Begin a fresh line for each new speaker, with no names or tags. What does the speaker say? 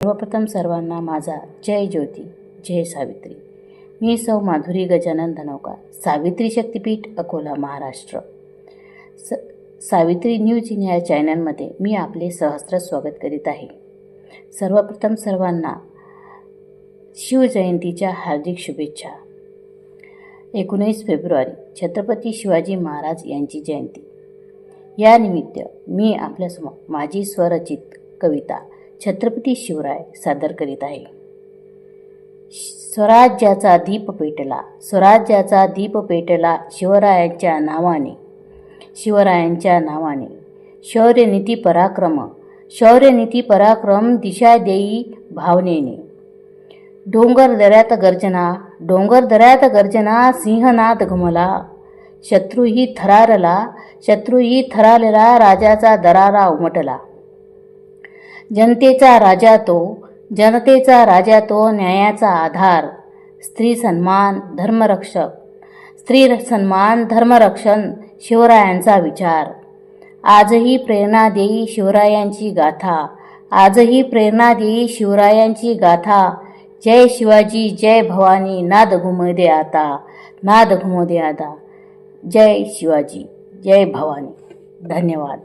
सर्वप्रथम सर्वांना माझा जय ज्योती, जय सावित्री। मी सौ माधुरी गजानन धनवकार, सावित्री शक्तिपीठ, अकोला, महाराष्ट्र। सावित्री न्यूज इन या चॅनलमध्ये मी आपले सहस्त्र स्वागत करीत आहे। सर्वप्रथम सर्वांना शिवजयंतीच्या हार्दिक शुभेच्छा। 19 फेब्रुवारी छत्रपती शिवाजी महाराज यांची जयंती। या निमित्त मी आपल्यासमोर माझी स्वरचित कविता छत्रपती शिवराय सादर करीत आहे। स्वराज्याचा दीप पेटला, स्वराज्याचा दीप पेटला, शिवरायांच्या नावाने, शिवरायांच्या नावाने। शौर्यनीती पराक्रम, शौर्यनीती पराक्रम, दिशा देई भावनेने। डोंगर दऱ्यात गर्जना, डोंगर दऱ्यात गर्जना, सिंहनाद घुमला। शत्रूही थरारला, शत्रूही थरारला, राजाचा दरारा उमटला। जनतेचा राजा तो, जनतेचा राजा तो, न्यायाचा आधार। स्त्री सन्मान धर्मरक्षक, स्त्री सन्मान धर्मरक्षण, शिवरायांचा विचार। आजही प्रेरणा देई शिवरायांची गाथा, आजही प्रेरणा देई शिवरायांची गाथा। जय शिवाजी जय भवानी, नाद घुमू दे आता, नाद घुमू दे आता। जय शिवाजी जय भवानी। धन्यवाद।